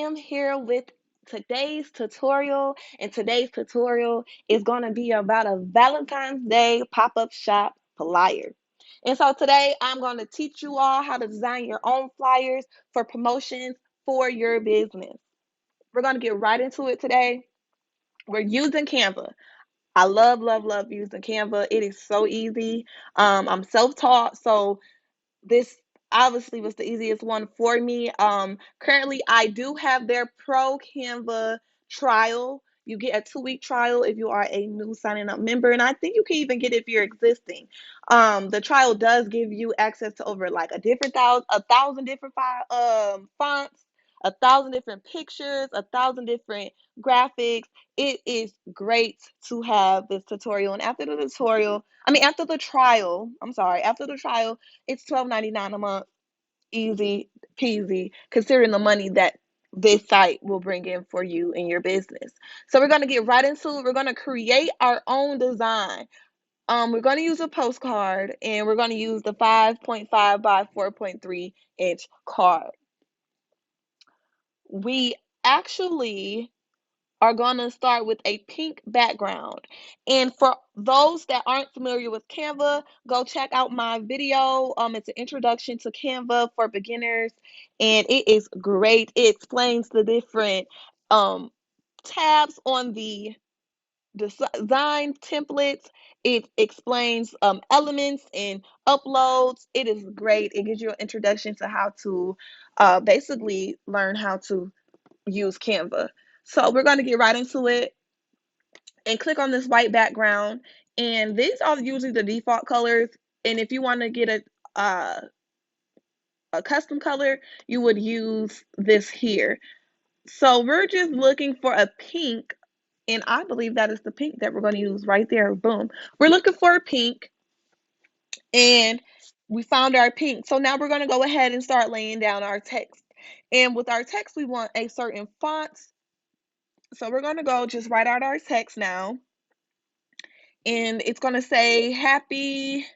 am here with today's tutorial, and today's tutorial is going to be about a Valentine's Day pop-up shop flyer. And so today I'm going to teach you all how to design your own flyers for promotions for your business. We're going to get right into it today. We're using Canva. I love using Canva. It is so easy. I'm self-taught, so this obviously was the easiest one for me. Currently I do have their pro Canva trial. You get a 2-week trial if you are a new signing up member, and I think you can even get it if you're existing. The trial does give you access to over like a thousand different fonts, 1,000 different pictures, 1,000 different graphics. It is great to have this tutorial, and after the trial, it's $12.99 a month, easy peasy, considering the money that this site will bring in for you in your business. So we're going to get right into it. We're going to create our own design. We're going to use a postcard, and we're going to use the 5.5 by 4.3 inch card. We actually are going to start with a pink background. And for those that aren't familiar with Canva, go check out my video. It's an introduction to Canva for beginners, and it is great. It explains the different tabs on the design templates. It explains elements and uploads. It is great. It gives you an introduction to how to basically learn how to use Canva. So we're going to get right into it and click on this white background. And these are usually the default colors. And if you want to get a custom color, you would use this here. So we're just looking for a pink, and I believe that is the pink that we're going to use right there. Boom. We're looking for a pink, and we found our pink. So now we're going to go ahead and start laying down our text. And with our text, we want a certain font. So we're going to go just write out our text now. And it's going to say Happy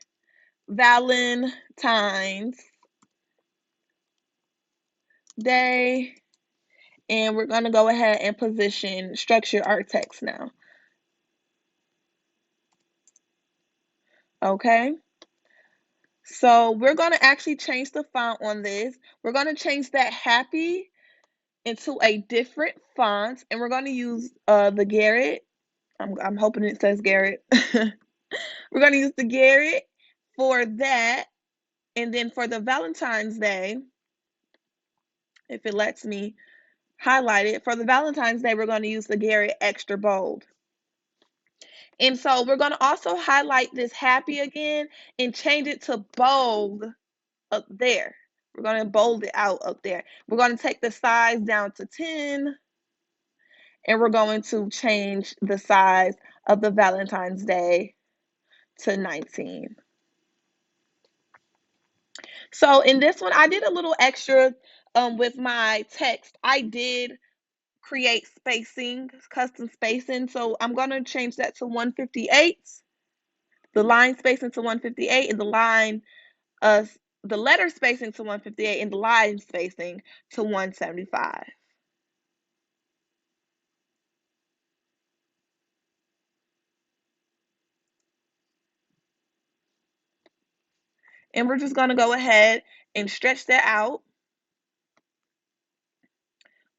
Valentine's Day. And we're going to go ahead and structure our text now. Okay. So we're going to actually change the font on this. We're going to change that happy into a different font. And we're going to use the Garrett. I'm hoping it says Garrett. We're going to use the Garrett for that. And then for the Valentine's Day, if it lets me highlight it, for the Valentine's Day, we're going to use the Garrett Extra Bold. And so we're going to also highlight this happy again and change it to bold up there. We're going to bold it out up there. We're going to take the size down to 10, and we're going to change the size of the Valentine's Day to 19. So in this one, I did a little extra with my text. I did create spacing, custom spacing. So I'm going to change that to 158, the line spacing to 158, and the letter spacing to 158, and the line spacing to 175. And we're just going to go ahead and stretch that out.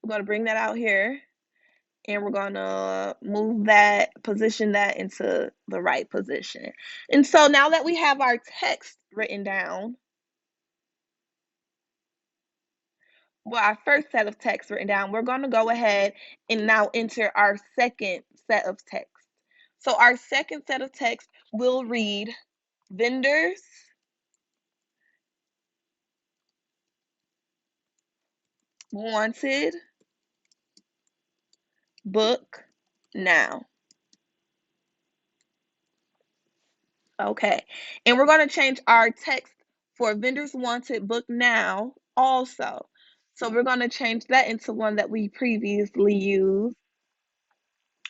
We're going to bring that out here, and we're going to position that into the right position. And so now that we have our text written down, our first set of text written down, we're going to go ahead and now enter our second set of text. So our second set of text will read vendors wanted book now. Okay, and we're going to change our text for vendors wanted book now also. So we're going to change that into one that we previously used,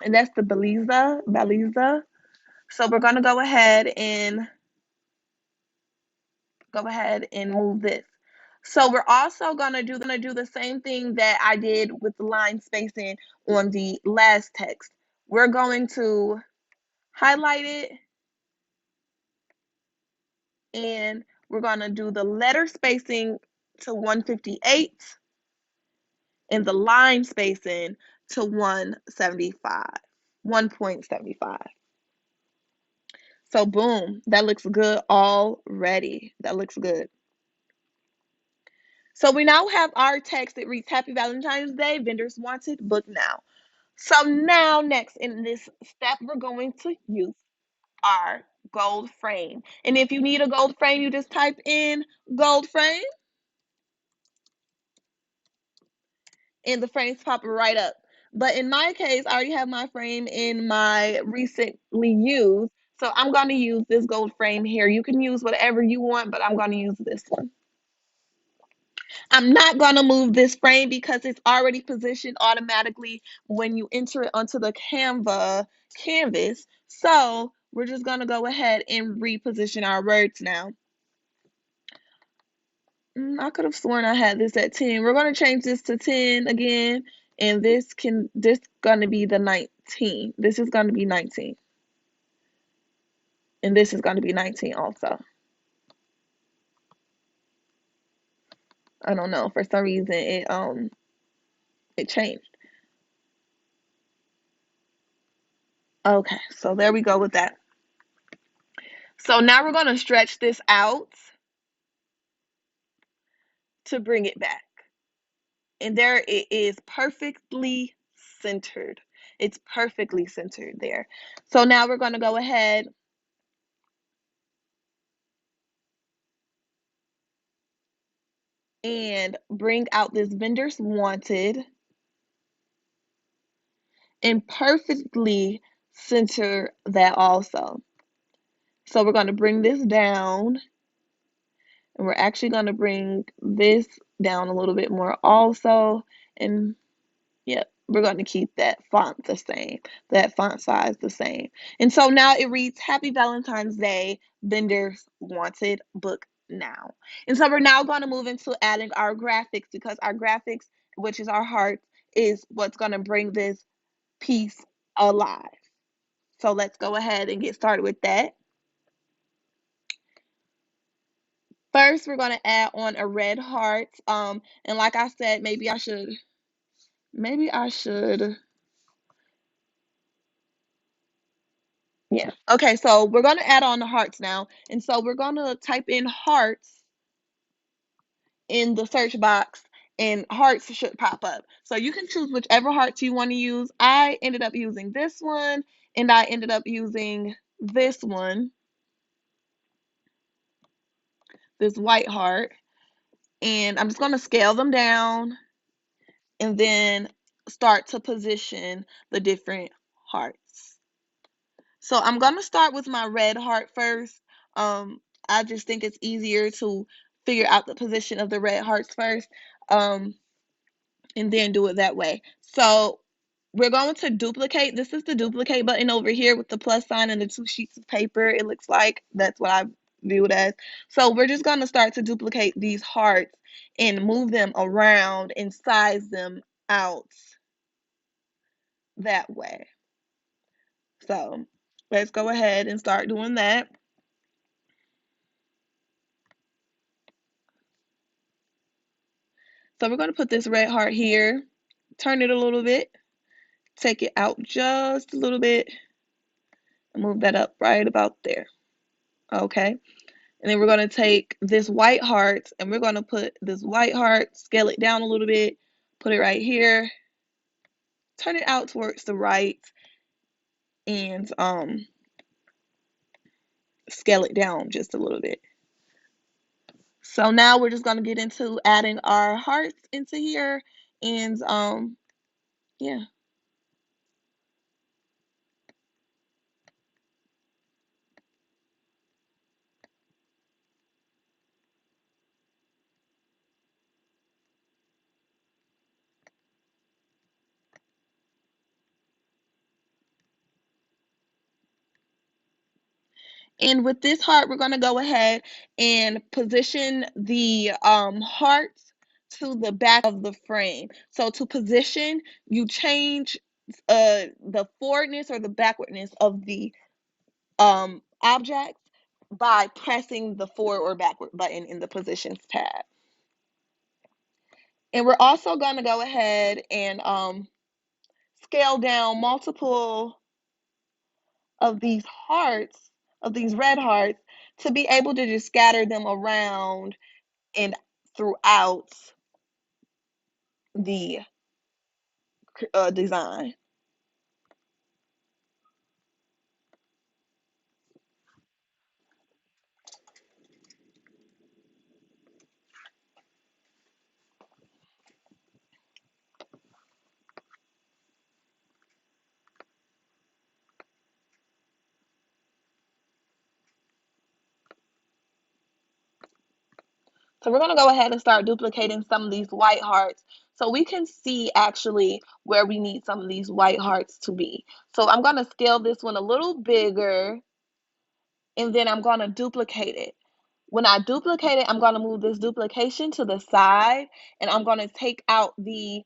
and that's the Beliza. So we're going to go ahead and move this. So we're also gonna do the same thing that I did with the line spacing on the last text. We're going to highlight it, and we're gonna do the letter spacing to 158 and the line spacing to 1.75. So boom, that looks good already. That looks good. So we now have our text that reads Happy Valentine's Day, vendors wanted, book now. So now next in this step, we're going to use our gold frame. And if you need a gold frame, you just type in gold frame and the frames pop right up. But in my case, I already have my frame in my recently used. So I'm going to use this gold frame here. You can use whatever you want, but I'm going to use this one. I'm not going to move this frame because it's already positioned automatically when you enter it onto the Canva canvas. So we're just going to go ahead and reposition our words now. I could have sworn I had this at 10. We're going to change this to 10 again. And this going to be the 19. This is going to be 19. And this is going to be 19 also. I don't know. For some reason it changed. Okay, so there we go with that. So now we're going to stretch this out to bring it back. And there it is, perfectly centered. It's perfectly centered there. So now we're going to go ahead and bring out this vendors wanted and perfectly center that also. So we're going to bring this down, and we're actually going to bring this down a little bit more also. And yep, we're going to keep that font the same, that font size the same. And so now it reads Happy Valentine's Day, vendors wanted, book now. And so we're now going to move into adding our graphics, because our graphics, which is our heart, is what's going to bring this piece alive. So let's go ahead and get started with that. First, we're going to add on a red heart. And like I said, maybe I should, yeah. Okay, so we're going to add on the hearts now. And so we're going to type in hearts in the search box, and hearts should pop up. So you can choose whichever hearts you want to use. I ended up using this one, and I ended up using this one, this white heart. And I'm just going to scale them down and then start to position the different hearts. So I'm going to start with my red heart first. I just think it's easier to figure out the position of the red hearts first, and then do it that way. So we're going to duplicate. This is the duplicate button over here with the plus sign and the 2 sheets of paper. It looks like that's what I view it as. So we're just going to start to duplicate these hearts and move them around and size them out that way. So let's go ahead and start doing that. So we're going to put this red heart here, turn it a little bit, take it out just a little bit, and move that up right about there. Okay. And then we're going to take this white heart, and we're going to put this white heart, scale it down a little bit, put it right here, turn it out towards the right, and scale it down just a little bit. So now we're just going to get into adding our hearts into here, and yeah. And with this heart, we're going to go ahead and position the hearts to the back of the frame. So to position, you change the forwardness or the backwardness of the object by pressing the forward or backward button in the positions tab. And we're also going to go ahead and scale down multiple of these hearts, of these red hearts, to be able to just scatter them around and throughout the design. So we're going to go ahead and start duplicating some of these white hearts so we can see actually where we need some of these white hearts to be. So I'm going to scale this one a little bigger, and then I'm going to duplicate it. When I duplicate it, I'm going to move this duplication to the side, and I'm going to take out the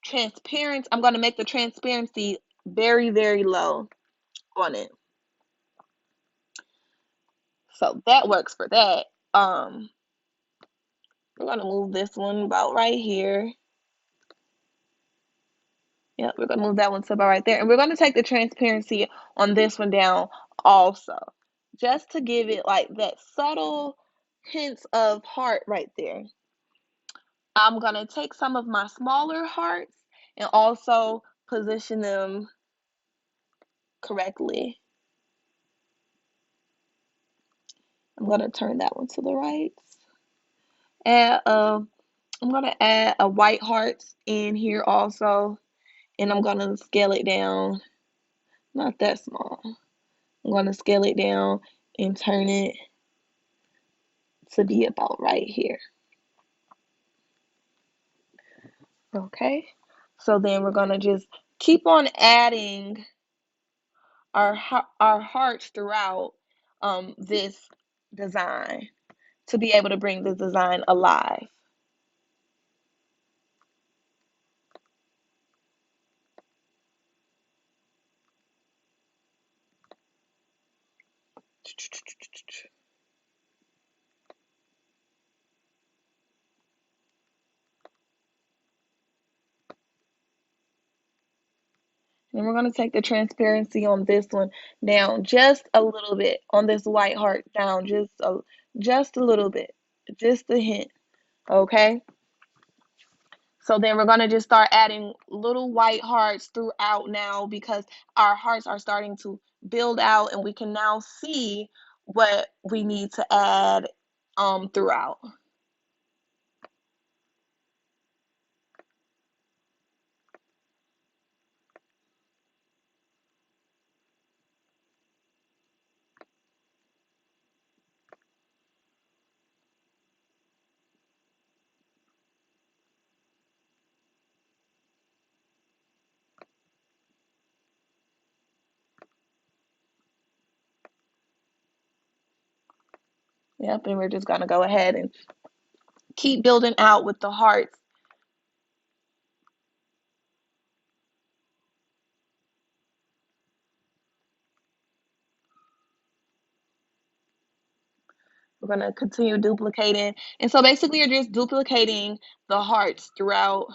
transparency. I'm going to make the transparency very, very low on it. So that works for that. We're going to move this one about right here. Yep, we're going to move that one to about right there. And we're going to take the transparency on this one down also, just to give it like that subtle hints of heart right there. I'm going to take some of my smaller hearts and also position them correctly. I'm going to turn that one to the right. Add, I'm going to add a white heart in here also, and I'm going to scale it down, not that small. I'm going to scale it down and turn it to be about right here. Okay, so then we're going to just keep on adding our hearts throughout this design to be able to bring this design alive. And we're going to take the transparency on this one down just a little bit, on this white heart down just a little bit, just a hint, okay? So then we're going to just start adding little white hearts throughout now, because our hearts are starting to build out and we can now see what we need to add throughout. Yep, and we're just going to go ahead and keep building out with the hearts. We're going to continue duplicating. And so basically you're just duplicating the hearts throughout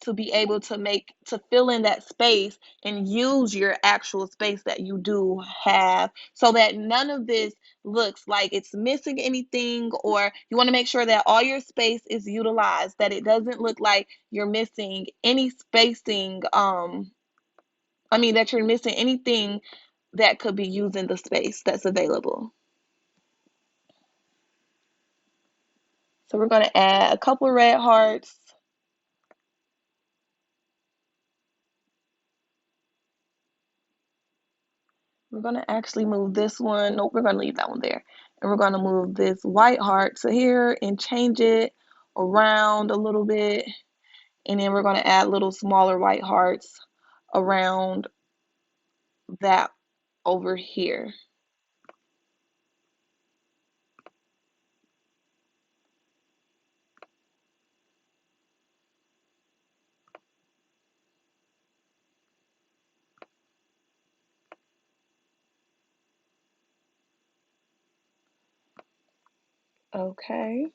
to be able to fill in that space and use your actual space that you do have, so that none of this looks like it's missing anything, or you want to make sure that all your space is utilized, that it doesn't look like you're missing any spacing, that you're missing anything that could be used in the space that's available. So we're going to add a couple red hearts. We're going to actually move this one. Nope, we're going to leave that one there. And we're going to move this white heart to here and change it around a little bit. And then we're going to add little smaller white hearts around that over here. Okay.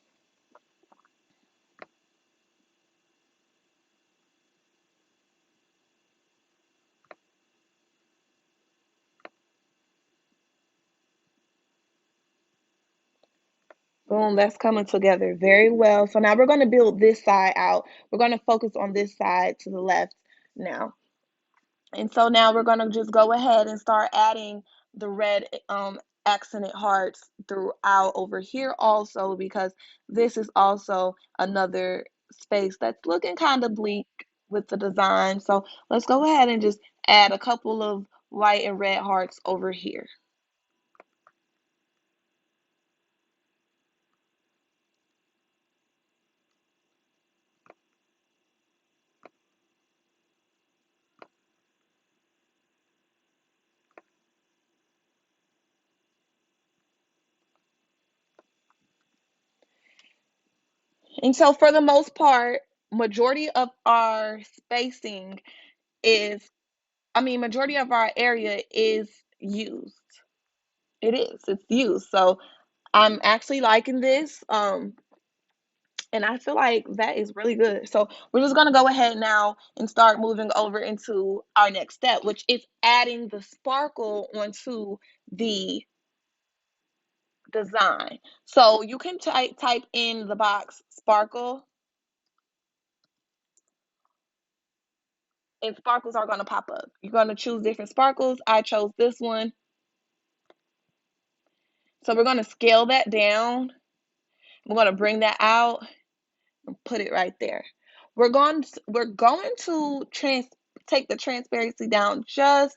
Boom, that's coming together very well. So now we're going to build this side out. We're going to focus on this side to the left now. And so now we're going to just go ahead and start adding the red accented hearts throughout over here also, because this is also another space that's looking kind of bleak with the design. So let's go ahead and just add a couple of white and red hearts over here. And so for the most part, majority of our spacing is, majority of our area is used. It is, it's used. So I'm actually liking this. And I feel like that is really good. So we're just gonna go ahead now and start moving over into our next step, which is adding the sparkle onto the design. So you can type in the box sparkle, and sparkles are gonna pop up. You're gonna choose different sparkles. I chose this one. So we're gonna scale that down. We're gonna bring that out and put it right there. We're going to take the transparency down just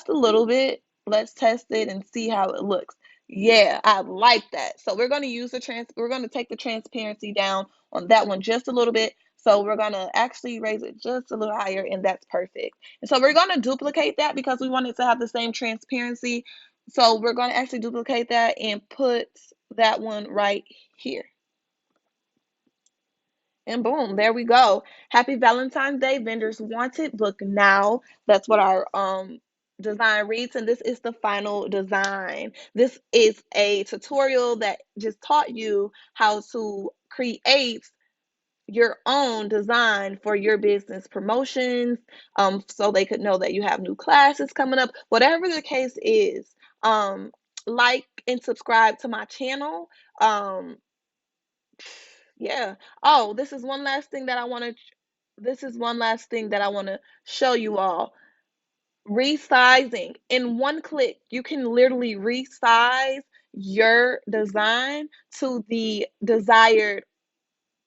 a little bit. Let's test it and see how it looks. Yeah, I like that. So we're going to we're going to take the transparency down on that one just a little bit. So we're going to actually raise it just a little higher, and that's perfect. And so we're going to duplicate that because we want it to have the same transparency. So we're going to actually duplicate that and put that one right here. And boom, there we go. Happy Valentine's Day. Vendors wanted, book now. That's what our design reads, and this is the final design. This is a tutorial that just taught you how to create your own design for your business promotions, so they could know that you have new classes coming up. Whatever the case is, like and subscribe to my channel. Yeah. Oh, this is one last thing that I want to show you all. Resizing. In one click, you can literally resize your design to the desired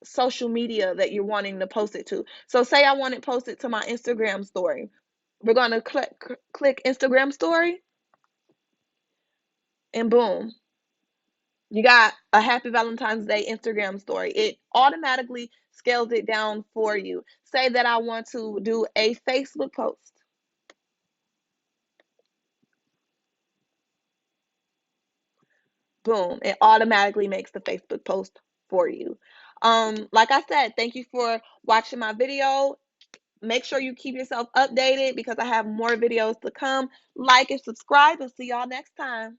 social media that you're wanting to post it to. So say I want it posted to my Instagram story. We're going to click Instagram story, and boom, you got a Happy Valentine's Day Instagram story. It automatically scales it down for you. Say that I want to do a Facebook post. Boom, it automatically makes the Facebook post for you. Like I said, thank you for watching my video. Make sure you keep yourself updated because I have more videos to come. Like and subscribe, and see y'all next time.